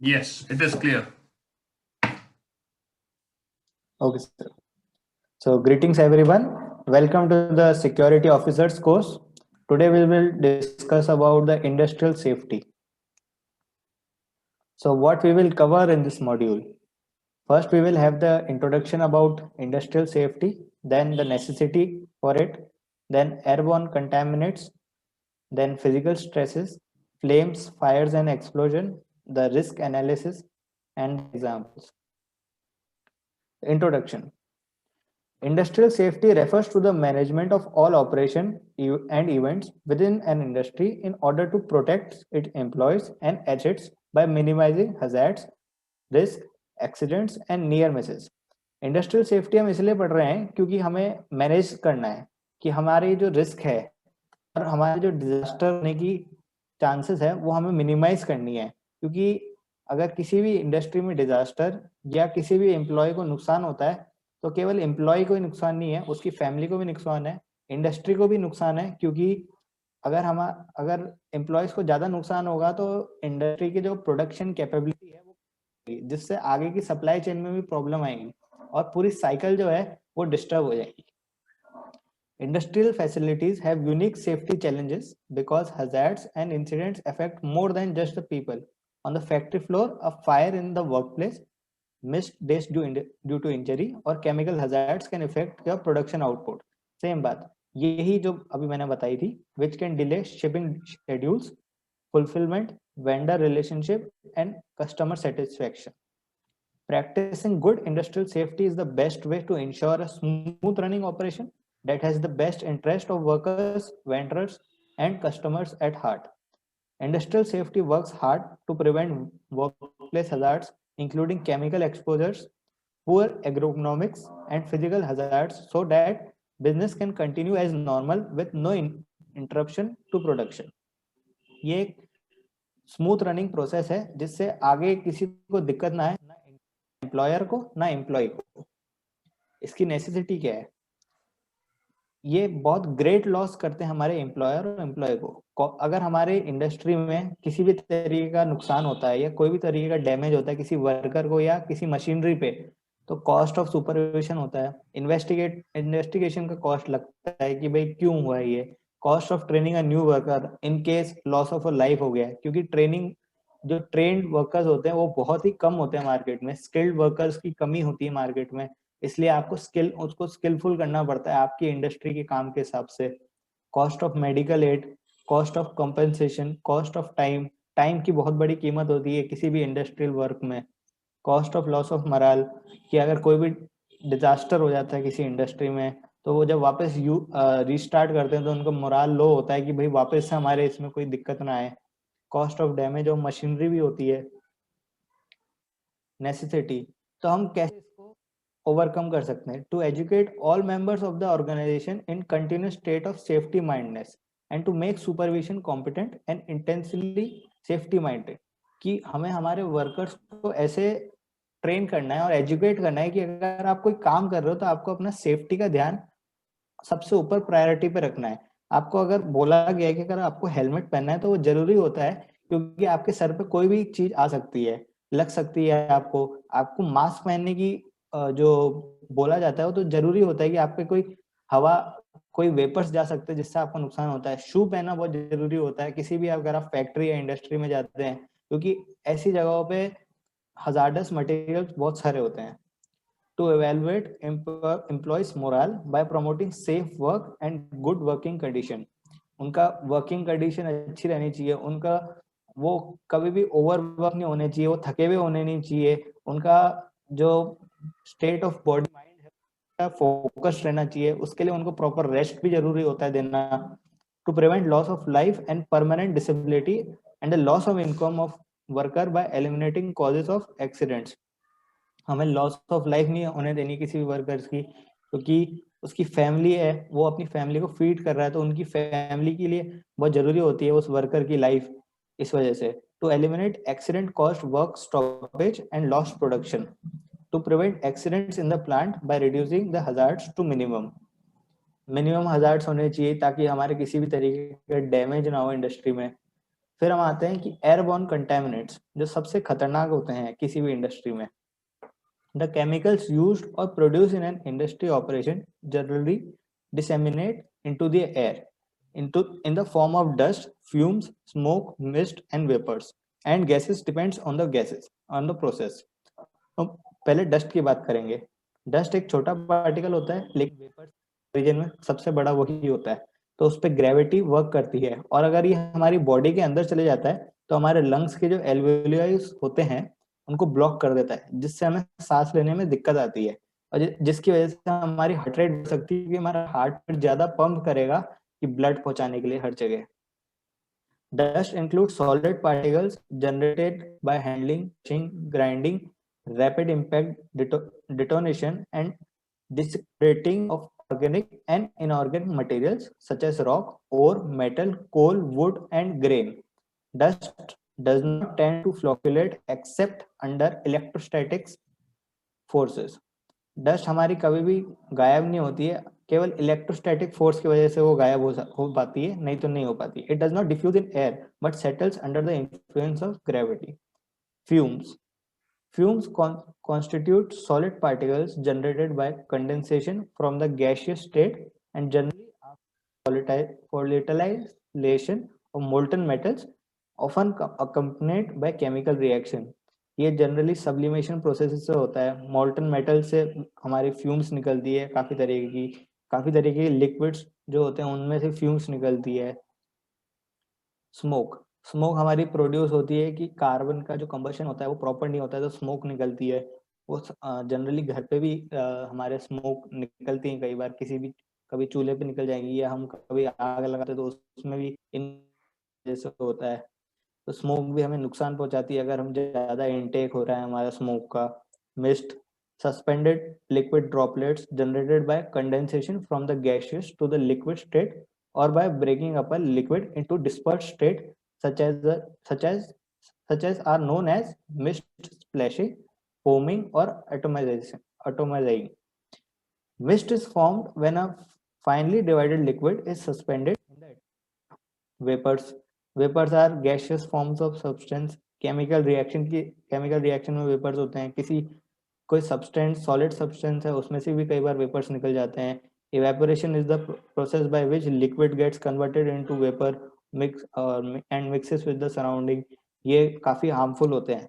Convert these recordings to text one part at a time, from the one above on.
Yes, it is clear. Okay, sir. So, greetings everyone. Welcome to the Security Officers course. Today we will discuss about the industrial safety. So, what we will cover in this module? First, we will have the introduction about industrial safety, then the necessity for it, then airborne contaminants, then physical stresses, flames, fires and explosion, the risk analysis, and the examples. Introduction. Industrial safety refers to the management of all operation and events within an industry in order to protect its employees and assets by minimizing hazards, risk, accidents and near misses. Industrial safety हम इसलिए पढ़ रहे हैं क्योंकि हमें manage करना है कि हमारी जो रिस्क है और हमारे जो डिजास्टर होने की चांसेस है वो हमें मिनिमाइज करनी है, क्योंकि अगर किसी भी इंडस्ट्री में डिजास्टर या किसी भी एम्प्लॉय को नुकसान होता है तो केवल एम्प्लॉय को ही नुकसान नहीं है, उसकी फैमिली को भी नुकसान है, इंडस्ट्री को भी नुकसान है, क्योंकि अगर एम्प्लॉयज को ज्यादा नुकसान होगा तो इंडस्ट्री की जो प्रोडक्शन कैपेबिलिटी है वो, जिससे आगे की सप्लाई चेन में भी प्रॉब्लम आएगी और पूरी साइकिल जो है वो डिस्टर्ब हो जाएगी. Industrial facilities have unique safety challenges because hazards and incidents affect more than just the people. On the factory floor, a fire in the workplace, missed days due to injury or chemical hazards can affect your production output. Same बात, यही जो अभी मैंने बताई थी, which can delay shipping schedules, fulfillment, vendor relationship and customer satisfaction. Practicing good industrial safety is the best way to ensure a smooth running operation that has the best interest of workers, vendors, and customers at heart. Industrial safety works hard to prevent workplace hazards, including chemical exposures, poor ergonomics, and physical hazards, so that business can continue as normal with no interruption to production. ये एक smooth running process है जिससे आगे किसी को दिक्कत ना आए, ना एम्प्लॉयर को ना एम्प्लॉय को. इसकी नेसेसिटी क्या है? ये बहुत ग्रेट लॉस करते हैं हमारे एम्प्लॉयर और एम्प्लॉय को. अगर हमारे इंडस्ट्री में किसी भी तरीके का नुकसान होता है या कोई भी तरीके का डैमेज होता है किसी वर्कर को या किसी मशीनरी पे, तो कॉस्ट ऑफ सुपरविजन होता है, इन्वेस्टिगेशन का कॉस्ट लगता है कि भाई क्यों हुआ है ये, cost of training a new worker in case laws of a life हो गया, क्योंकि ट्रेनिंग जो ट्रेंड वर्कर्स होते हैं वो बहुत ही कम होते हैं मार्केट में, स्किल्ड वर्कर्स की कमी होती है मार्केट में, इसलिए आपको उसको स्किलफुल करना पड़ता है आपकी इंडस्ट्री के काम के हिसाब से. Cost of medical aid, cost of compensation, cost of time, time की बहुत बड़ी कीमत होती है किसी भी इंडस्ट्रियल वर्क में. Cost of loss of moral, कि अगर कोई भी डिजास्टर हो जाता है किसी इंडस्ट्री में तो वो जब वापस रीस्टार्ट करते हैं तो उनका मोराल लो होता है कि भाई वापस से हमारे इसमें कोई दिक्कत ना आए. Cost of damage of machinery भी होती है. नेसेसिटी, तो हम कैसे इसको ओवरकम कर सकते हैं? To educate all members of the organisation in continuous state of safety mindness and to make supervision competent and intensively safety minded, कि हमें हमारे वर्कर्स को ऐसे ट्रेन करना है और एजुकेट करना है कि अगर आप कोई काम कर रहे हो तो आपको अपना सेफ्टी का ध्यान सबसे ऊपर प्रायोरिटी पे रखना है. आपको अगर बोला गया है कि अगर आपको हेलमेट पहनना है तो वो जरूरी होता है, क्योंकि आपके सर पे कोई भी चीज आ सकती है, लग सकती है आपको. आपको मास्क पहनने की जो बोला जाता है वो तो जरूरी होता है कि आप पे कोई हवा, कोई वेपर्स जा सकते हैं जिससे आपको नुकसान होता है. शू पहनना बहुत जरूरी होता है किसी भी अगर आप फैक्ट्री या इंडस्ट्री में जाते हैं, क्योंकि ऐसी जगहों पे हजार्डस मटेरियल्स बहुत सारे होते हैं. To evaluate employees morale by promoting safe work and good working condition. उनका वर्किंग कंडीशन अच्छी रहनी चाहिए, उनका वो कभी भी ओवर वर्क नहीं होने चाहिए, वो थके हुए होने नहीं चाहिए, उनका जो स्टेट ऑफ बॉडी माइंड है फोकस रहना चाहिए, उसके लिए उनको प्रॉपर रेस्ट भी जरूरी होता है देना. To prevent loss of life and permanent disability and the loss of income of worker by eliminating causes of accidents. हमें लॉस ऑफ लाइफ नहीं होने देनी किसी भी वर्कर्स की, क्योंकि उसकी फैमिली है, वो अपनी फैमिली को फीड कर रहा है, तो उनकी फैमिली के लिए बहुत जरूरी होती है उस वर्कर की लाइफ. इस वजह से to eliminate accident cost work stoppage and lost production, to prevent accidents in the plant by reducing the hazards to minimum. Minimum hazards होने चाहिए ताकि हमारे किसी भी तरीके का डैमेज ना हो इंडस्ट्री में. फिर हम आते हैं कि एयरबॉर्न कंटेमिनेंट्स, जो सबसे खतरनाक होते हैं किसी भी इंडस्ट्री में. The chemicals used or produced in an industry operation generally disseminate into the air in the form of dust, fumes, smoke, mist, and vapors. And gases depends on the process. तो पहले dust की बात करेंगे. Dust एक छोटा particle होता है, लेकिन वेपर रीजन में सबसे बड़ा वही होता है. तो उस पर ग्रेविटी वर्क करती है, और अगर ये हमारी बॉडी के अंदर चले जाता है तो हमारे लंग्स के जो एल्वेओली होते हैं उनको ब्लॉक कर देता है, जिससे हमें सांस लेने में दिक्कत आती है, और जिसकी वजह से हमारी हार्ट रेट बढ़ सकती है कि हमारा हार्ट ज्यादा पंप करेगा कि ब्लड पहुंचाने के लिए हर जगह. Dust includes solid particles generated by handling, grinding, rapid impact detonation, and dissipating of organic and inorganic materials such as rock, ore, metal, coal, wood, and grain. Dust does not tend to flocculate except under electrostatic forces. Dust हमारी कभी भी गायब नहीं होती है, केवल electrostatic force की वजह से वो गायब हो पाती है, नहीं तो नहीं हो पाती. It does not diffuse in air but settles under the influence of gravity. Fumes. Fumes constitute solid particles generated by condensation from the gaseous state and generally are volatilization of molten metals, often accompanied by chemical reaction. ये generally sublimation process से होता है. मॉल्टन metal से हमारी fumes निकलती है, काफी तरीके की लिक्विड्स जो होते हैं उनमें से फ्यूम्स निकलती है. स्मोक. स्मोक हमारी प्रोड्यूस होती है कि कार्बन का जो कंबशन होता है वो प्रॉपर नहीं होता है, तो स्मोक निकलती है. वो जनरली घर पे भी हमारे स्मोक निकलती है, कई बार कभी चूल्हे पे निकल जाएंगी, या हम कभी आग लगाते तो उसमें भी इन जैसे होता है. तो स्मोक भी हमें नुकसान पहुंचाती है अगर हम ज्यादा इनटेक हो रहा है हमारा स्मोक का. Mist. Suspended liquid droplets generated by condensation from the gaseous to the liquid state or by breaking up a liquid into dispersed state such as are known as mist splashing, foaming, or atomizing. Mist is formed when a finely divided liquid is suspended in the vapors. Vapors are gaseous forms of substance. Chemical reaction में vapours होते हैं. कोई substance solid substance है उसमें से भी कई बार vapours निकल जाते हैं. Evaporation is the process by which liquid gets converted into vapour mix and mixes with the surrounding. ये काफी हार्मफुल होते हैं.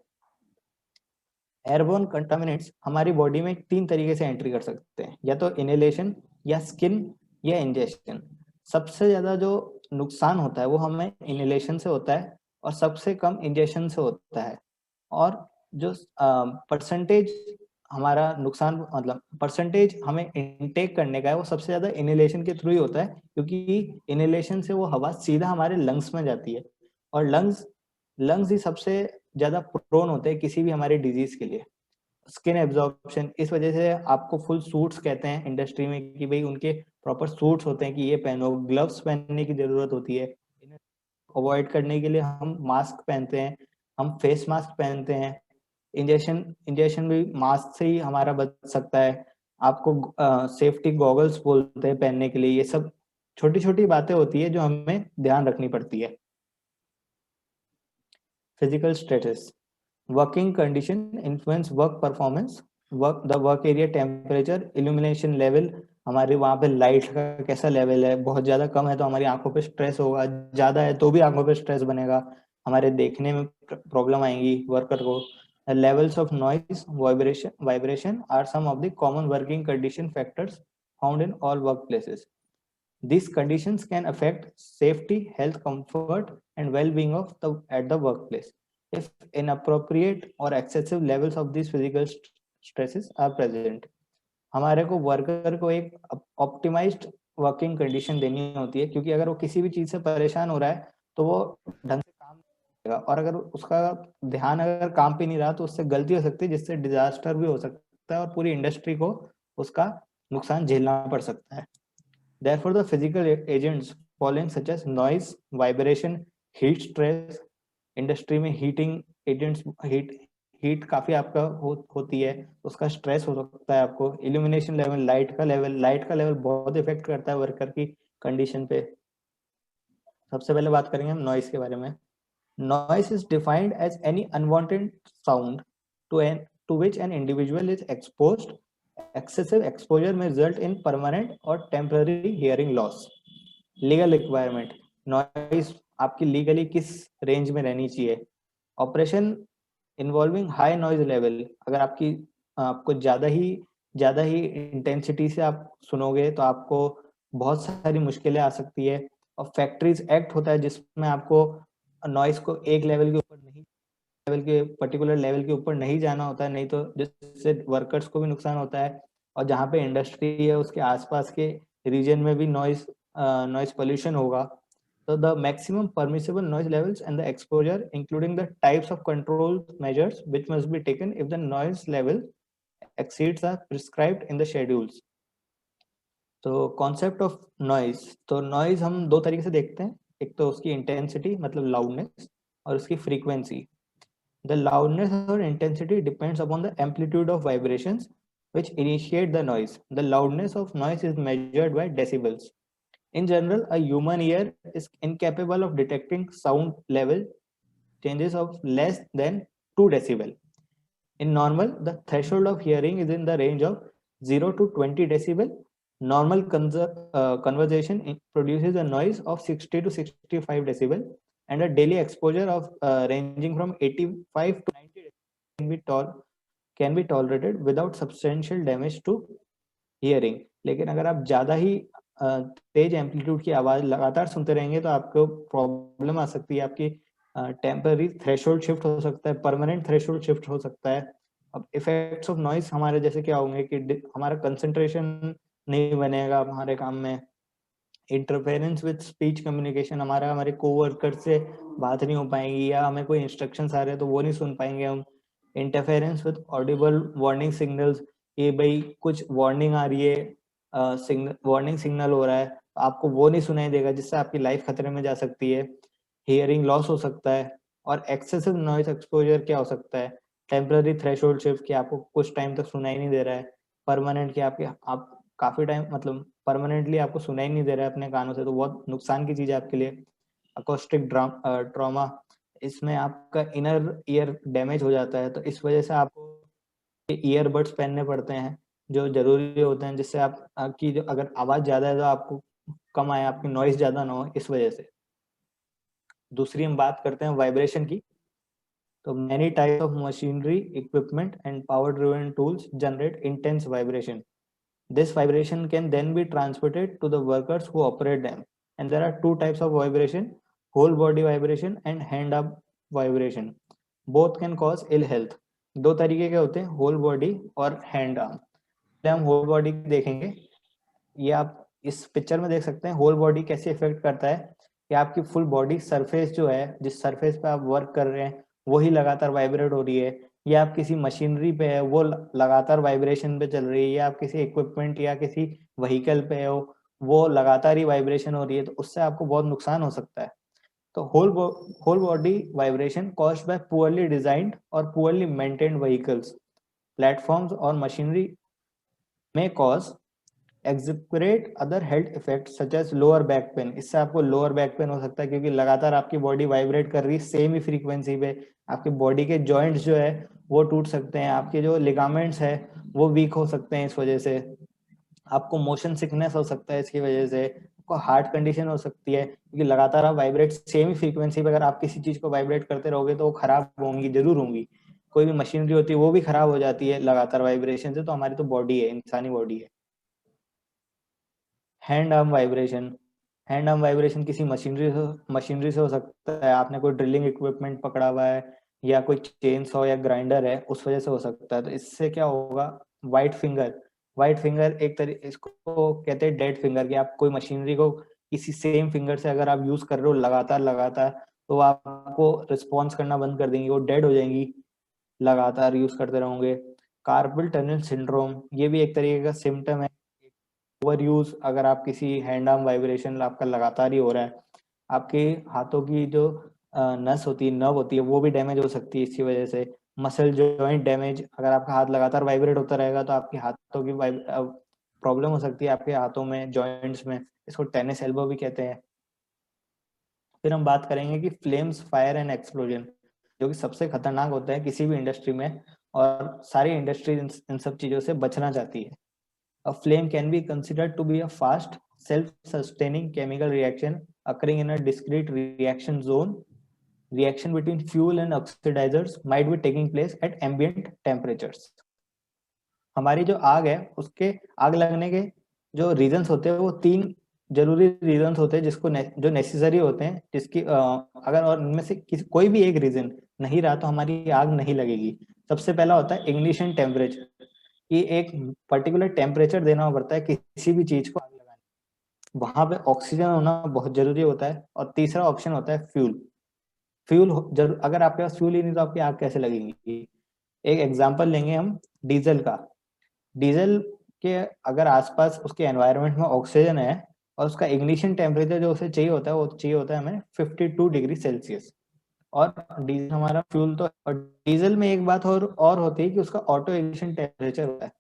एयरबोर्न कंटामिनेंट्स हमारी बॉडी में 3 तरीके से एंट्री कर सकते हैं, या तो इनहेलेशन, या स्किन, या इंजेक्शन. सबसे ज्यादा जो नुकसान होता है वो हमें इनहेलेशन से होता है और सबसे कम इंजेक्शन से होता है. और जो परसेंटेज हमारा नुकसान मतलब परसेंटेज हमें इनटेक करने का है वो सबसे ज्यादा इनहेलेशन के थ्रू ही होता है, क्योंकि इनहेलेशन से वो हवा सीधा हमारे लंग्स में जाती है, और लंग्स ही सबसे ज्यादा प्रोन होते हैं किसी भी हमारे डिजीज के लिए. स्किन एब्जॉर्प्शन, इस वजह से आपको फुल सूट्स कहते हैं इंडस्ट्री में कि भाई उनके प्रॉपर सूट्स होते हैं कि ये पहनो. ग्लव्स पहनने की जरूरत होती है. अवॉइड करने के लिए हम मास्क पहनते हैं, हम फेस मास्क पहनते हैं. इंजेक्शन भी मास्क से ही हमारा बच सकता है. आपको सेफ्टी गॉगल्स बोलते हैं पहनने के लिए. ये सब छोटी छोटी बातें होती है जो हमें ध्यान रखनी पड़ती है. Physical status. Working condition influence work performance. The work area temperature, illumination level, हमारे वहाँ पे लाइट का कैसा लेवल है. बहुत ज्यादा कम है तो हमारी आंखों पे स्ट्रेस होगा, ज्यादा है तो भी आंखों पे स्ट्रेस बनेगा, हमारे देखने में प्रॉब्लम आएंगी वर्कर को. The levels of noise, vibration are some of the common working condition factors found in all workplaces. These conditions can affect safety, health, comfort, and well-being at the workplace. If inappropriate or excessive levels of these physical stresses are present, हमारे को worker को एक optimised working condition देनी होती है, क्योंकि अगर वो किसी भी चीज से परेशान हो रहा है तो वो ढंग से काम और अगर उसका ध्यान अगर काम पे नहीं रहा तो उससे गलती हो सकती है, जिससे डिजास्टर भी हो सकता है और पूरी इंडस्ट्री को उसका नुकसान झेलना पड़ सकता है. Therefore, the physical agents following such as noise, vibration, heat stress, industry में हीटिंग एजेंट्स, हीट काफी आपका होती है, उसका स्ट्रेस हो सकता है आपको. इल्यूमिनेशन लेवल, लाइट का लेवल बहुत इफेक्ट करता है वर्कर की कंडीशन पे. सबसे पहले बात करेंगे हम नॉइस के बारे में. Noise is defined as any unwanted sound to which an individual is exposed. Excessive exposure may result in permanent or temporary hearing loss. Legal requirement, noise आपकी लीगली किस रेंज में रहनी चाहिए. Operation involving high noise level, अगर आपको ज़्यादा ही intensity से आप सुनोगे तो आपको बहुत सारी मुश्किलें आ सकती है. और फैक्ट्रीज एक्ट होता है जिसमें आपको नॉइस को एक लेवल के ऊपर नहीं, लेवल के पर्टिकुलर लेवल के ऊपर नहीं जाना होता है, नहीं तो जिससे वर्कर्स को भी नुकसान होता है. और जहाँ पे इंडस्ट्री है उसके आसपास के रीजन में भी नॉइस पोल्यूशन होगा. So the maximum permissible noise levels and the exposure, including the types of control measures which must be taken if the noise level exceeds are prescribed in the schedules. तो concept of noise, तो noise हम दो तरीके से देखते हैं. एक तो उसकी इंटेंसिटी मतलब लाउडनेस, और उसकी frequency. The loudness or intensity depends upon the amplitude of vibrations which initiate the noise. The loudness of noise is measured by decibels. In general, a human ear is incapable of detecting sound level changes of less than 2 decibel. In normal, the threshold of hearing is in the range of 0 to 20 decibel. Normal conversation produces a noise of 60 to 65 decibel, and a daily exposure of ranging from 85 to 90 decibel can be tolerated without substantial damage to hearing. लेकिन अगर आप ज़्यादा ही तेज amplitude की आवाज़ लगातार सुनते रहेंगे तो आपको प्रॉब्लम आ सकती है. आपकी टेम्पररी थ्रेशोल्ड शिफ्ट हो सकता है, परमानेंट थ्रेशोल्ड शिफ्ट हो सकता है. अब इफेक्ट्स ऑफ नॉइस हमारे जैसे क्या होंगे कि हमारा कंसंट्रेशन नहीं बनेगा हमारे काम में. इंटरफेरेंस विद स्पीच कम्युनिकेशन, हमारे कोवर्कर से बात नहीं हो पाएंगी, या हमें कोई इंस्ट्रक्शंस आ रहे हैं तो वो नहीं सुन पाएंगे हम. Interference with Audible warning signals, ये भाई कुछ वार्निंग आ रही है, वार्निंग सिग्नल हो रहा है, आपको वो नहीं सुनाई देगा जिससे आपकी लाइफ खतरे में जा सकती है. हियरिंग लॉस हो सकता है. और एक्सेसिव नॉइस एक्सपोजर क्या हो सकता है, टेम्पररी थ्रेशोल्ड शिफ्ट कि आपको कुछ टाइम तक सुनाई नहीं दे रहा है. परमानेंट कि आप काफी टाइम मतलब परमानेंटली आपको सुनाई नहीं दे रहा है अपने कानों से, तो बहुत नुकसान की चीज है आपके लिए. अकोस्टिक ट्रॉमा, इसमें आपका इनर ईयर डैमेज हो जाता है, तो इस वजह से आपको ईयरबड्स पहनने पड़ते हैं जो जरूरी होते हैं, जिससे आपकी जो अगर आवाज ज्यादा है तो आपको कम आए, आपकी नॉइस ज्यादा ना हो इस वजह से. दूसरी हम बात करते हैं वाइब्रेशन की. तो many types of machinery, equipment and power driven tools generate intense vibration. This vibration can then be transmitted to the workers who operate them. And there are two types of vibration: whole body vibration and hand up vibration. Both can cause ill health. दो तरीके के होते हैं, whole body और hand arm. पहले हम whole body देखेंगे. ये आप इस पिक्चर में देख सकते हैं होल बॉडी कैसे इफेक्ट करता है कि आपकी फुल बॉडी सरफेस जो है, जिस सरफेस पे आप वर्क कर रहे हैं वही लगातार वाइब्रेट हो रही है, या आप किसी मशीनरी पे है वो लगातार वाइब्रेशन पे चल रही है, या आप किसी इक्विपमेंट या किसी व्हीकल पे हो वो लगातार ही वाइब्रेशन हो रही है, तो उससे आपको बहुत नुकसान हो सकता है. तो whole body vibration caused by poorly designed और पुअरली मेंटेन्ड व्हीकल्स, प्लेटफॉर्म्स और मशीनरी में cause excrete other health effect such as lower back pain. इससे आपको लोअर बैक पेन हो सकता है क्योंकि लगातार आपकी बॉडी वाइब्रेट कर रही है सेम ही फ्रीक्वेंसी पे. आपकी बॉडी के जॉइंट्स जो है वो टूट सकते हैं, आपके जो लिगामेंट्स है वो वीक हो सकते हैं इस वजह से. आपको मोशन सिकनेस हो सकता है इसकी वजह से. आपको हार्ट कंडीशन हो सकती है क्योंकि लगातार आप वाइब्रेट सेम ही फ्रीक्वेंसी पे, अगर आप किसी चीज को वाइब्रेट करते रहोगे तो वो खराब होंगी, जरूर होंगी. कोई भी मशीनरी होती है वो भी खराब हो जाती है लगातार वाइब्रेशन से. तो हमारी तो बॉडी है, इंसानी बॉडी है. Hand arm vibration, hand arm vibration किसी मशीनरी से हो सकता है. आपने कोई ड्रिलिंग इक्विपमेंट पकड़ा हुआ है या कोई चेन सॉ या ग्राइंडर है, उस वजह से हो सकता है. तो इससे क्या होगा, वाइट फिंगर, वाइट फिंगर एक तरीके इसको कहते हैं डेड फिंगर, कि आप कोई मशीनरी को किसी सेम फिंगर से अगर आप यूज कर रहे हो लगातार लगातार तो आपको रिस्पॉन्स करना बंद कर देंगी, वो डेड हो जाएंगी लगातार यूज करते रहोगे. कार्पल टनल सिंड्रोम, ये भी एक तरीके का सिम्टम है. ओवर यूज, अगर आप किसी हैंड आर्म वाइब्रेशन आपका लगातार ही हो रहा है, आपके हाथों की जो नस होती है, नर्व होती है, वो भी डैमेज हो सकती है इसकी वजह से. मसल जॉइंट डैमेज, अगर आपका हाथ लगातार वाइब्रेट होता रहेगा तो आपके हाथों की प्रॉब्लम हो सकती है, आपके हाथों में जॉइंट्स में. इसको टेनिस एल्बो भी कहते हैं. फिर हम बात करेंगे कि फ्लेम्स, फायर एंड एक्सप्लोजन, जो कि सबसे खतरनाक होता है किसी भी इंडस्ट्री में, और सारी इंडस्ट्री इन सब चीजों से बचना चाहती है। A flame can be considered to be a fast, self-sustaining chemical reaction occurring in a discrete reaction zone. Reaction between fuel and oxidizers might be taking place at ambient temperatures. हमारी जो आग है उसके आग लगने के जो रीजंस होते हैं वो 3 जरूरी रीजंस होते हैं जिसको जो नेसेसरी होते हैं, जिसकी अगर और इनमें से कोई भी एक रीजन नहीं रहा तो हमारी आग नहीं लगेगी। सबसे पहला होता है इग्निशन टेम्परेचर, कि एक पर्टिकुलर टेम्परेचर देना पड़ता है किसी भी चीज को आग लगाने, वहां पे ऑक्सीजन होना बहुत जरूरी होता है। और तीसरा ऑप्शन होता है फ्यूल। फ्यूल अगर आपके पास फ्यूल ही नहीं तो आपकी आग कैसे लगेगी। एक एग्जांपल लेंगे हम डीजल का। डीजल के अगर आसपास उसके एनवायरनमेंट में ऑक्सीजन है और उसका इग्निशन टेम्परेचर जो उसे चाहिए होता है वो चाहिए होता है हमें 52 डिग्री सेल्सियस। और डीजल हमारा फ्यूल तो, और डीजल में एक बात और होती है कि उसका ऑटो इग्निशन टेम्परेचर होता है।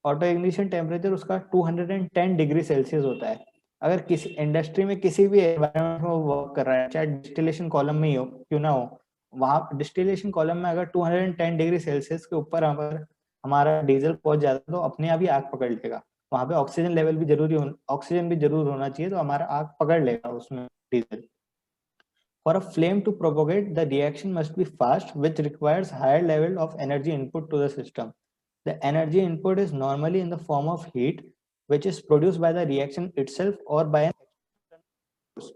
ऑटो इग्निशन टेम्परेचर उसका 210 डिग्री सेल्सियस होता है। अगर किसी इंडस्ट्री में किसी भी एनवायरनमेंट में वो वर्क कर रहा है, चाहे डिस्टिलेशन कॉलम में ही हो क्यों ना हो, वहां डिस्टिलेशन कॉलम में अगर 210 डिग्री सेल्सियस के ऊपर हमारा डीजल पहुंच जाता है तो अपने आप ही आग पकड़ लेगा। वहां पे ऑक्सीजन लेवल भी ऑक्सीजन भी जरूर होना चाहिए, तो हमारा आग पकड़ लेगा उसमें diesel. For a flame to propagate, the reaction must be fast, which requires higher level of energy input to the system. The energy input is normally in the form of heat, which is produced by the reaction itself or by an external source.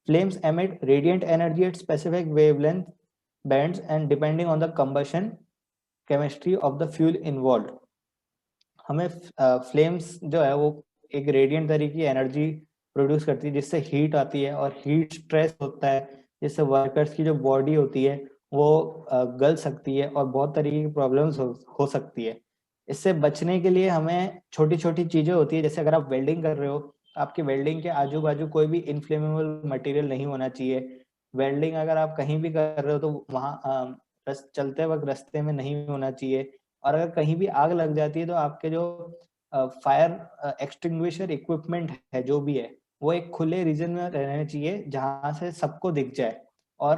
Flames emit radiant energy at specific wavelength bands and depending on the combustion chemistry of the fuel involved. हमें flames जो है वो एक radiant तरीके की energy produce करती है जिससे हीट आती है, और हीट स्ट्रेस होता है जिससे वर्कर्स की जो बॉडी होती है वो गल सकती है और बहुत तरीके की प्रॉब्लम्स हो सकती है। इससे बचने के लिए हमें छोटी छोटी चीजें होती है, जैसे अगर आप वेल्डिंग कर रहे हो, आपकी वेल्डिंग के आजू बाजू कोई भी इनफ्लेमेबल मटेरियल नहीं होना चाहिए। वेल्डिंग अगर आप कहीं भी कर रहे हो तो वहाँ चलते वक्त रास्ते में नहीं होना चाहिए। और अगर कहीं भी आग लग जाती है तो आपके जो फायर एक्सटिंग्विशर इक्विपमेंट है जो भी है वो एक खुले रीजन में रहना चाहिए जहां से सबको दिख जाए, और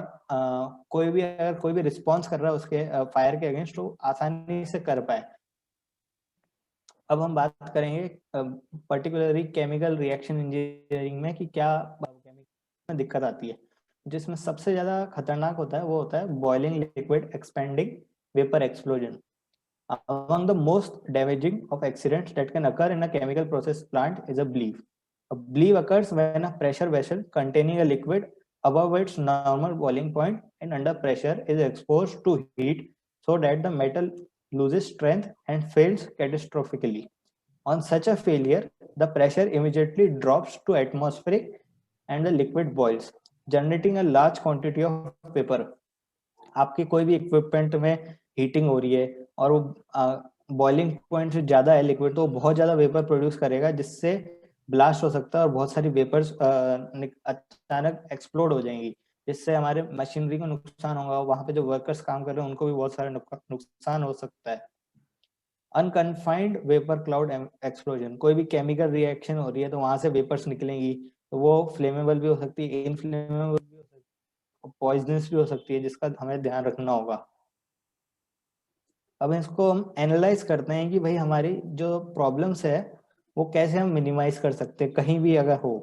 कोई भी अगर कोई भी रिस्पॉन्स कर रहा है उसके फायर के अगेंस्ट तो आसानी से कर पाए। अब हम बात करेंगे पर्टिकुलरली केमिकल रिएक्शन इंजीनियरिंग में कि क्या में दिक्कत आती है। जिसमें सबसे ज्यादा खतरनाक होता है वो होता है boiling liquid expanding vapour explosion. Among the most damaging of accidents that can occur in a chemical process plant is a bleave. A bleave occurs when a pressure vessel containing a liquid above its normal boiling point and under pressure is exposed to heat so that the metal loses strength and fails catastrophically. On such a failure, the pressure immediately drops to atmospheric and the liquid boils, generating a large quantity of vapor. आपकी कोई भी equipment में heating हो रही है और वो boiling point से ज्यादा है लिक्विड, तो बहुत ज्यादा वेपर प्रोड्यूस करेगा जिससे ब्लास्ट हो सकता है और बहुत सारी वेपर्स अचानक एक्सप्लोड हो जाएंगी, जिससे हमारे मशीनरी को नुकसान होगा। वहां पे जो वर्कर्स काम कर रहे हैं उनको भी बहुत सारा नुकसान हो सकता है। अनकन्फाइंड वेपर क्लाउड एक्सप्लोजन, कोई भी केमिकल रिएक्शन हो रही है तो वहां से वेपर्स निकलेंगी, तो वो फ्लेमेबल भी हो सकती है, इनफ्लेमेबल भी हो सकती है, पॉइजनस भी हो सकती है, जिसका हमें ध्यान रखना होगा। अब इसको हम एनालाइज करते हैं कि भाई हमारी जो प्रॉब्लम्स है वो कैसे हम मिनिमाइज कर सकते हैं कहीं भी अगर हो।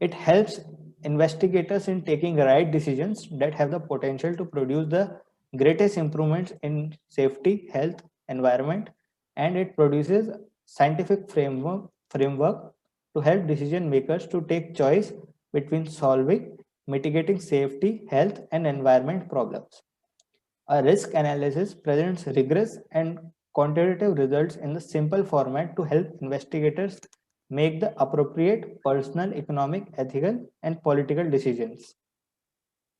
It helps investigators in taking right decisions that have the potential to produce the greatest improvements in safety, health, environment, and it produces scientific framework to help decision makers to take choice between solving, mitigating safety, health, and environment problems. A risk analysis presents rigorous and quantitative results in the simple format to help investigators make the appropriate personal, economic, ethical, and political decisions.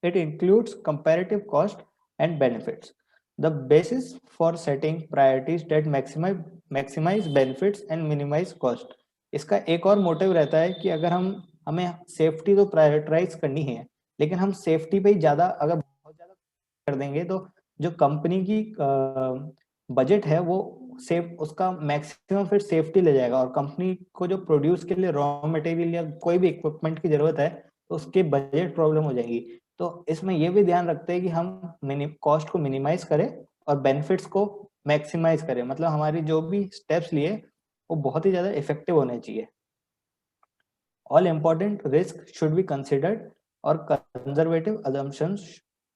It includes comparative cost and benefits, the basis for setting priorities that maximize benefits and minimize cost. इसका एक और motive रहता है कि अगर हमें safety तो prioritise करनी है, लेकिन हम सेफ्टी पे ही ज्यादा अगर बहुत ज्यादा कर देंगे तो जो कंपनी की बजट है वो सेफ उसका मैक्सिमम फिर सेफ्टी ले जाएगा, और कंपनी को जो प्रोड्यूस के लिए रॉ मटेरियल या कोई भी इक्विपमेंट की जरूरत है तो उसकी बजट प्रॉब्लम हो जाएगी। तो इसमें ये भी ध्यान रखते हैं कि हम कॉस्ट को मिनिमाइज करें और बेनिफिट्स को मैक्सिमाइज करें, मतलब हमारी जो भी स्टेप्स लिए वो बहुत ही ज़्यादा इफेक्टिव होने चाहिए। All important risks should be considered or conservative assumptions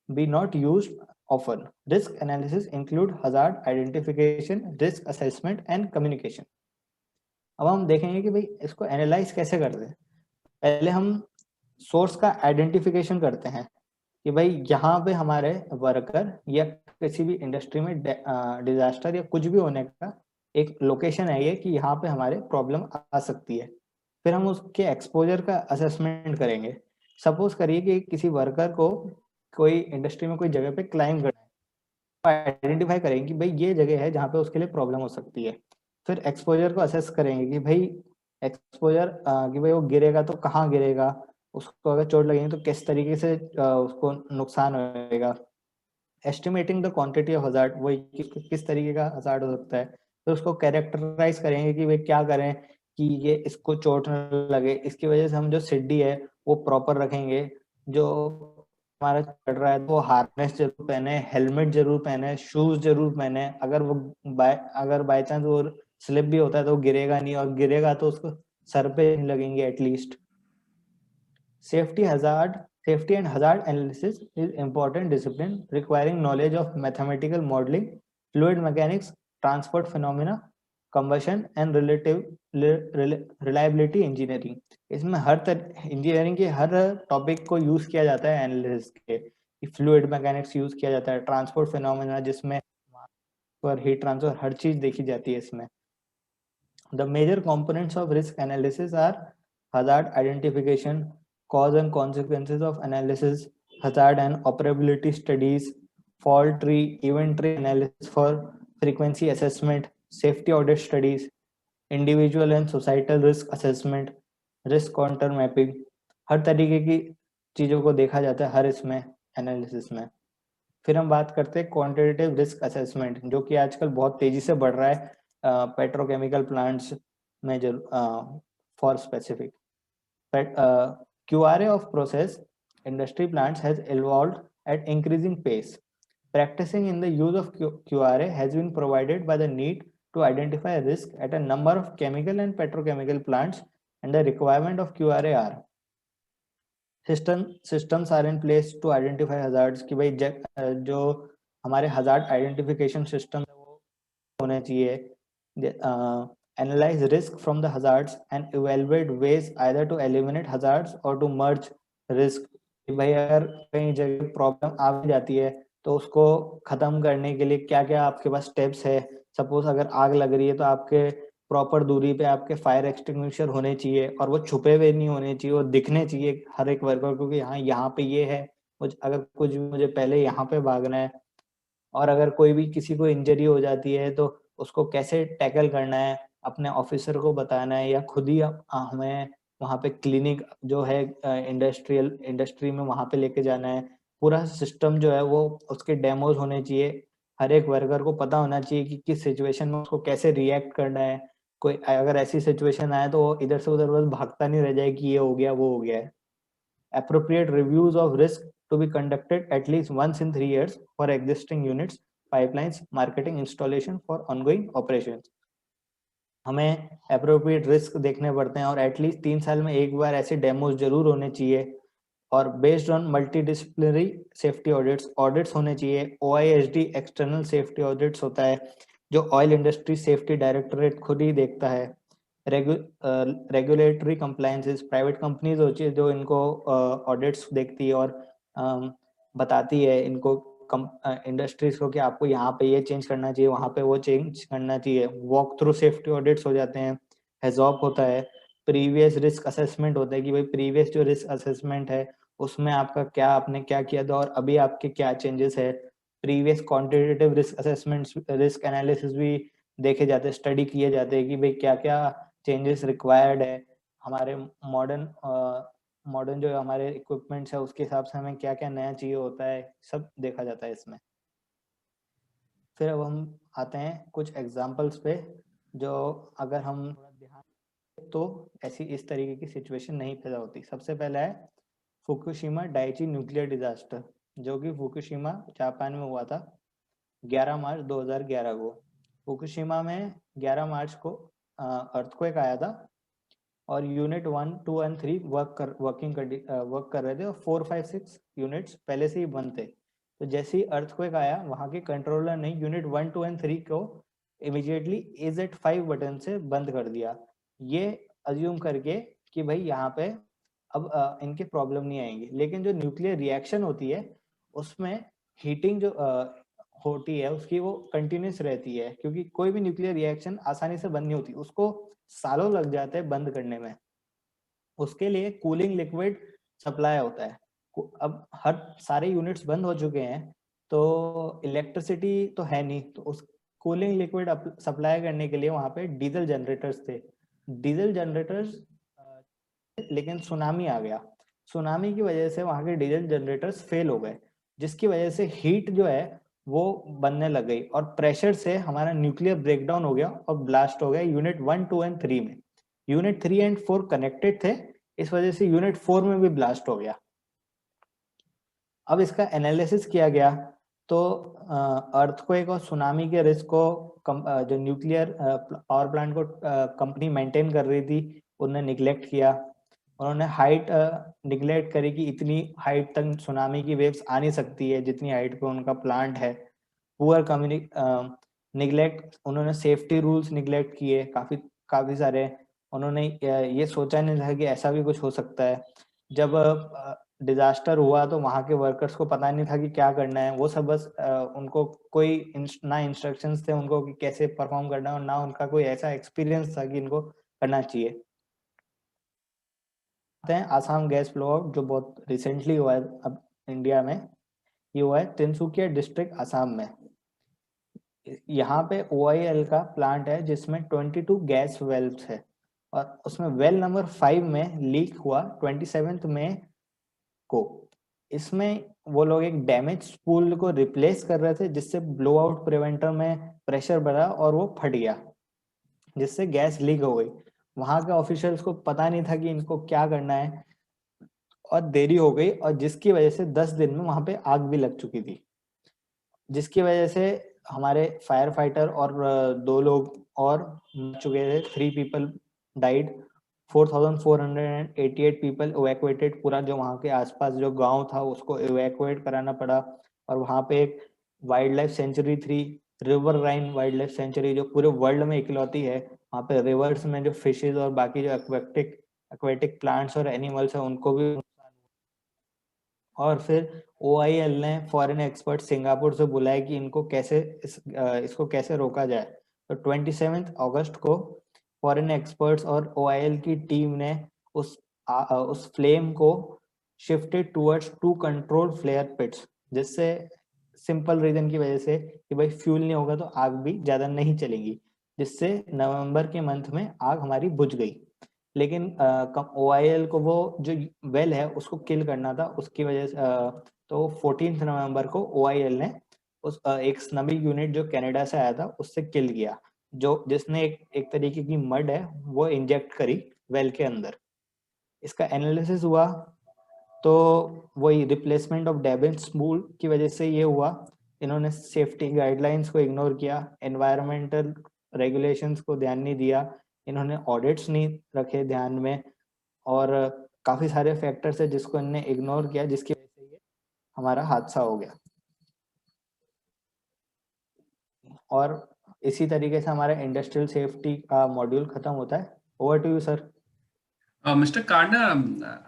be not used often. Risk analysis include hazard identification, risk assessment and communication. अब हम देखेंगे कि भाई इसको एनालाइज कैसे करते हैं। पहले हम सोर्स का आइडेंटिफिकेशन करते हैं कि भाई यहाँ पे हमारे वर्कर या किसी भी इंडस्ट्री में डिजास्टर या कुछ भी होने का एक लोकेशन है ये कि यहाँ पे हमारे प्रॉब्लम आ सकती है। फिर हम उसके एक्सपोजर का असेसमेंट करेंगे। सपोज करिए कि किसी वर्कर को कोई इंडस्ट्री में कोई जगह पे क्लाइम करना है, तो आइडेंटिफाई करेंगे कि भाई ये जगह है जहाँ पे उसके लिए प्रॉब्लम हो सकती है। फिर एक्सपोजर को असेस करेंगे कि भाई एक्सपोजर कि भाई वो गिरेगा तो कहाँ गिरेगा, उसको अगर चोट लगेगी तो किस तरीके से उसको नुकसान होगा। Estimating the quantity of hazard, वही किस तरीके का हजार्ड हो सकता है। तो उसको कैरेक्टराइज करेंगे कि भाई क्या करें कि ये इसको चोट न लगे, इसकी वजह से हम जो सिड्डी है वो प्रॉपर रखेंगे। जो हमारा चढ़ रहा है तो वो हार्नेस जरूर पहने, हेलमेट जरूर पहने, शूज जरूर पहने। अगर बाय चांस वो स्लिप भी होता है तो गिरेगा नहीं, और गिरेगा तो उसको सर पे नहीं लगेंगे at least. Safety and hazard analysis is important discipline requiring knowledge of mathematical modeling, fluid mechanics, transport phenomena, combustion and reliability engineering. इसमें इंजीनियरिंग के हर टॉपिक को यूज किया जाता है एनालिसिस के। फ्लूइड मैकेनिक्स यूज किया जाता है, ट्रांसपोर्ट फिनोमेना जिसमें पर हीट ट्रांसफर हर चीज देखी जाती है इसमें। The major components of risk analysis are hazard identification, cause and consequences of analysis, hazard and operability studies, fault tree, event tree analysis for frequency assessment, safety audit studies, individual and societal risk assessment, risk contour mapping। हर तरीके की चीजों को देखा जाता है हर इसमें analysis में। फिर हम बात करते हैं क्वांटिटेटिव रिस्क असेसमेंट, जो कि आजकल बहुत तेजी से बढ़ रहा है पेट्रोकेमिकल प्लांट्स में for specific. QRA of process industry plants has evolved at increasing pace. Practicing in the use of QRA has been provided by the need to identify risk at a number of chemical and petrochemical plants, and the requirement of QRA are systems are in place to identify hazards कि भाई जो हमारे hazard identification system है वो होने चाहिए। Analyze risk from the hazards and evaluate ways either to eliminate hazards or to merge risk। भाई अगर कहीं जगह प्रॉब्लम आ भी जाती है तो उसको खत्म करने के लिए क्या क्या आपके पास स्टेप्स है। सपोज अगर आग लग रही है तो आपके प्रॉपर दूरी पे आपके फायर एक्सटिंग्विशर होने चाहिए, और वो छुपे हुए नहीं होने चाहिए, वो दिखने चाहिए हर एक वर्कर को कि हाँ यहाँ पे ये है, अगर कुछ भी मुझे पहले यहाँ पे भागना है। और अगर कोई भी किसी को इंजरी हो जाती है तो उसको कैसे टैकल करना है, अपने ऑफिसर को बताना है या खुद ही हमें वहाँ पे क्लिनिक जो है इंडस्ट्री में वहाँ पे लेके जाना है। पूरा सिस्टम जो है वो उसके डेमोज होने चाहिए। हर एक वर्कर को पता होना चाहिए कि किस सिचुएशन में उसको कैसे रिएक्ट करना है। कोई अगर ऐसी सिचुएशन आए तो वो इधर से उधर बस भागता नहीं रह जाए कि ये हो गया वो हो गया है। Appropriate reviews of risk to be conducted at least once in 3 years for existing units, pipelines, marketing, installation for ongoing operations। हमें अप्रोप्रिएट रिस्क देखने पड़ते हैं और एटलीस्ट 3 साल में एक बार ऐसे डेमोज जरूर होने चाहिए। और based on multidisciplinary safety audits होने चाहिए। OISD एक्सटर्नल सेफ्टी ऑडिट्स होता है जो ऑयल इंडस्ट्री सेफ्टी डायरेक्टोरेट खुद ही देखता है। रेगुलेटरी कंप्लायंसेस, प्राइवेट कंपनीज होती है जो इनको ऑडिट्स देखती है और बताती है इनको इंडस्ट्रीज को कि आपको यहाँ पे ये चेंज करना चाहिए, वहाँ पे वो चेंज करना चाहिए। वॉक थ्रू सेफ्टी ऑडिट्स हो जाते हैं। हेजॉप होता है। प्रीवियस रिस्क असेसमेंट होता है कि भाई प्रीवियस जो रिस्क असेसमेंट है उसमें आपने क्या किया था और अभी आपके क्या चेंजेस है। Previous quantitative risk assessment, risk analysis भी देखे जाते हैं, स्टडी किए जाते हैं कि भाई क्या क्या चेंजेस रिक्वायर्ड है हमारे मॉडर्न जो हमारे इक्विपमेंट्स है उसके हिसाब से हमें क्या क्या नया चाहिए होता है, सब देखा जाता है इसमें। फिर अब हम आते हैं कुछ एग्जांपल्स पे जो अगर हम ध्यान तो ऐसी इस तरीके की सिचुएशन नहीं पैदा होती। सबसे पहला है फुकुशिमा डाइची न्यूक्लियर डिजास्टर, जो कि फुकुशिमा जापान में हुआ था 11 मार्च 2011 को। फुकुशिमा में 11 मार्च को अर्थक्वेक आया था और यूनिट 1, 2 एंड 3 वर्क कर रहे थे और 4, 5, 6 यूनिट्स पहले से ही बंद थे। तो जैसे ही अर्थक्वेक आया, वहां के कंट्रोलर ने यूनिट 1, 2 एंड 3 को इमीडिएटली AZ5 बटन से बंद कर दिया, ये अज्यूम करके कि भाई यहाँ पे अब इनके प्रॉब्लम नहीं आएंगे। लेकिन जो न्यूक्लियर रिएक्शन होती है उसमें हीटिंग जो होती है उसकी वो कंटिन्यूस रहती है, क्योंकि कोई भी न्यूक्लियर रिएक्शन आसानी से बंद नहीं होती, उसको सालों लग जाते हैं बंद करने में। उसके लिए कूलिंग लिक्विड सप्लाई होता है। अब हर सारे यूनिट्स बंद हो चुके हैं तो इलेक्ट्रिसिटी तो है नहीं, तो उस कूलिंग लिक्विड सप्लाई करने के लिए वहां पे डीजल जनरेटर्स थे। डीजल जनरेटर्स, लेकिन सुनामी आ गया। सुनामी की वजह से वहां के डीजल जनरेटर्स फेल हो गए, जिसकी वजह से हीट जो है वो बनने लग गई और प्रेशर से हमारा न्यूक्लियर ब्रेकडाउन हो गया और ब्लास्ट हो गया यूनिट 1, 2 एंड 3 में। यूनिट 3 एंड 4 कनेक्टेड थे, इस वजह से यूनिट 4 में भी ब्लास्ट हो गया। अब इसका एनालिसिस किया गया तो अर्थक्वेक और सुनामी के रिस्क को जो न्यूक्लियर पावर प्लांट को कंपनी मेंटेन कर रही थी उन्होंने निगलेक्ट किया। उन्होंने हाइट निगलेक्ट करी कि इतनी हाइट तक सुनामी की वेव्स आ नहीं सकती है जितनी हाइट पे उनका प्लांट है। पुअर निगलेक्ट, उन्होंने सेफ्टी रूल्स निगलेक्ट किए काफी सारे। उन्होंने ये सोचा नहीं था कि ऐसा भी कुछ हो सकता है। जब डिजास्टर हुआ तो वहां के वर्कर्स को पता नहीं था कि क्या करना है, वो सब बस उनको कोई ना इंस्ट्रक्शंस थे उनको कि कैसे परफॉर्म करना है और ना उनका कोई ऐसा एक्सपीरियंस था कि इनको करना चाहिए। आसाम गैस ब्लो आउट जो बहुत रिसेंटली हुआ है अब इंडिया में, ये हुआ है तिनसुकिया डिस्ट्रिक्ट आसाम में। यहाँ पे OIL का प्लांट है जिसमें 22 गैस वेल्व्स है और उसमें वेल नंबर 5 में लीक हुआ 27 मई को। इसमें वो लोग एक डैमेज स्पूल को रिप्लेस कर रहे थे जिससे ब्लो आउट प्रिवेंटर में प्रेशर बढ़ा और वो फट गया, जिससे गैस लीक हो गई। वहां के ऑफिशियल्स को पता नहीं था कि इनको क्या करना है और देरी हो गई, और जिसकी वजह से 10 दिन में वहां पे आग भी लग चुकी थी, जिसकी वजह से हमारे फायर फाइटर और 2 लोग और मर चुके थे। 3 पीपल डाइड, 4488 पीपल इवैक्यूएटेड। पूरा जो वहाँ के आसपास जो गांव था उसको इवैक्यूएट कराना पड़ा। और वहाँ पे एक वाइल्ड लाइफ सेंचुरी थी, रिवर राइन वाइल्ड लाइफ सेंचुरी, जो पूरे वर्ल्ड में इकलौती है। वहाँ पे रिवर्स में जो फिशेज और बाकी जो एक्वेटिक प्लांट्स और एनिमल्स है उनको भी। और फिर OIL ने फॉरेन एक्सपर्ट सिंगापुर से बुलाया कि इनको कैसे इसको कैसे रोका जाए। तो 27 अगस्त को फॉरेन एक्सपर्ट्स और OIL की टीम ने उस फ्लेम को शिफ्टेड टुवर्ड्स 2 कंट्रोल फ्लेयर पिट्स, जिससे सिंपल रीजन की वजह से कि भाई फ्यूल नहीं होगा तो आग भी ज्यादा नहीं चलेगी, जिससे नवंबर के मंथ में आग हमारी बुझ गई। लेकिन OIL को वो जो वेल है उसको किल करना था, उसकी वजह से तो 14 नवंबर को OIL ने उस एक स्नबिंग यूनिट जो कनाडा से आया था उससे किल किया, जो जिसने एक तरीके की मड है वो इंजेक्ट करी वेल के अंदर। इसका एनालिसिस हुआ तो वही रिप्लेसमेंट ऑफ डैमेज स्पूल की वजह से ये हुआ। इन्होंने सेफ्टी गाइडलाइंस को इग्नोर किया, एनवायरमेंटल रेगुलेशंस को ध्यान नहीं दिया, इन्होंने ऑडिट्स नहीं रखे ध्यान में, और काफी सारे फैक्टर्स है जिसको इन्होंने इग्नोर किया, जिसकी वजह से ये हमारा हादसा हो गया। और इसी तरीके से हमारा इंडस्ट्रियल सेफ्टी का मॉड्यूल खत्म होता है। Over to you sir. Mr. Karna,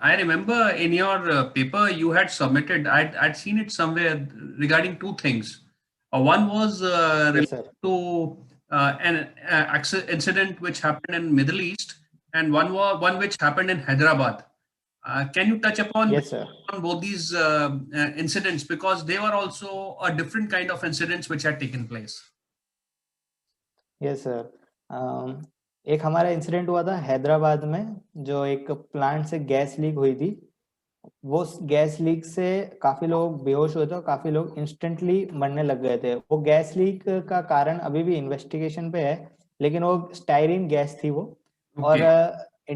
I remember in your paper you had submitted, I'd seen it somewhere regarding two things. One was yes related sir. to an incident which happened in Middle East, and one which happened in Hyderabad. Can you touch upon yes sir. on both these incidents, because they were also a different kind of incidents which had taken place? Yes sir. एक हमारा incident हुआ था हैदराबाद में, जो एक plant से gas leak हुई थी। वो गैस लीक से काफी लोग बेहोश हुए थे और काफी लोग इंस्टेंटली मरने लग गए थे। वो गैस लीक का कारण अभी भी इन्वेस्टिगेशन पे है, लेकिन वो स्टायरीन गैस थी वो। और Okay.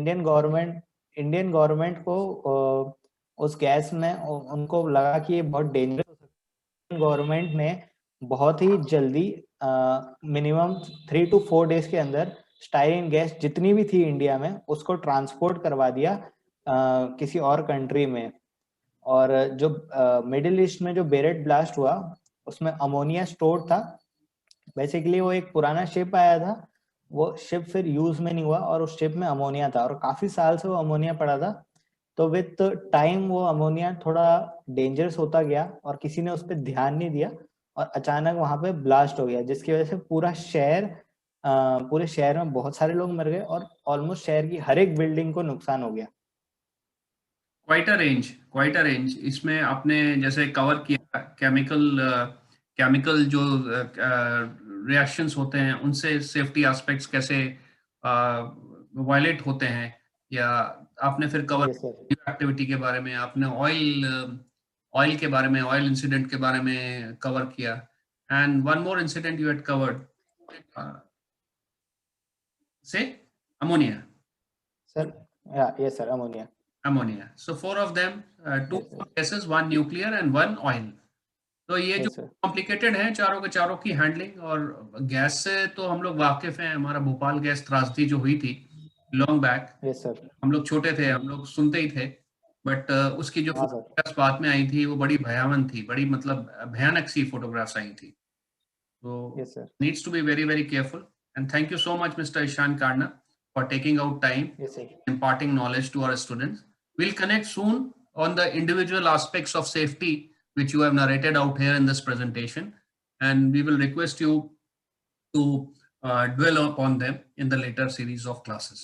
इंडियन गवर्नमेंट को उस गैस में उनको लगा कि ये बहुत डेंजरस हो सकता है। गवर्नमेंट ने बहुत ही जल्दी मिनिमम 3 to 4 डेज के अंदर स्टाइरिन गैस जितनी भी थी इंडिया में उसको ट्रांसपोर्ट करवा दिया किसी और कंट्री में। और जो मिडिल ईस्ट में जो बेरेट ब्लास्ट हुआ उसमें अमोनिया स्टोर था। बेसिकली वो एक पुराना शिप आया था, वो शिप फिर यूज में नहीं हुआ और उस शिप में अमोनिया था और काफी साल से वो अमोनिया पड़ा था। तो विद टाइम वो अमोनिया थोड़ा डेंजरस होता गया और किसी ने उस पर ध्यान नहीं दिया और अचानक वहां पे ब्लास्ट हो गया, जिसकी वजह से पूरे शहर में बहुत सारे लोग मर गए और ऑलमोस्ट शहर की हर एक बिल्डिंग को नुकसान हो गया। Quite a range. इसमें आपने जैसे कवर किया केमिकल जो रिएक्शंस होते हैं उनसे सेफ्टी एस्पेक्ट्स कैसे वायलेट होते हैं, या आपने फिर कवर यस सर। एक्टिविटी के बारे में, आपने ऑयल के बारे में, ऑयल इंसिडेंट के बारे में कवर किया, and one more incident you had covered से ammonia. Sir yes sir, ammonia. Ammonia. So four of them, two Yes, sir. gases, one nuclear and one oil. तो ये जो Yes, sir. कॉम्प्लिकेटेड है चारों के चारों की हैंडलिंग, और गैस से तो हम लोग वाकिफ हैं। हमारा भोपाल गैस त्रासदी जो हुई थी लॉन्ग बैक, Yes, sir. हम लोग छोटे थे, हम लोग सुनते ही थे, बट उसकी जो हाँ सर। फोटोग्राफ्स बाद में आई थी वो बड़ी भयावन थी, बड़ी मतलब भयानक सी फोटोग्राफ्स आई थी। तो Yes, sir. needs to be very very careful, and thank you so much Mr. Ishan Karna for taking out time, Yes, sir. imparting knowledge to our students. We'll connect soon on the individual aspects of safety which you have narrated out here in this presentation, and we will request you to dwell upon them in the later series of classes.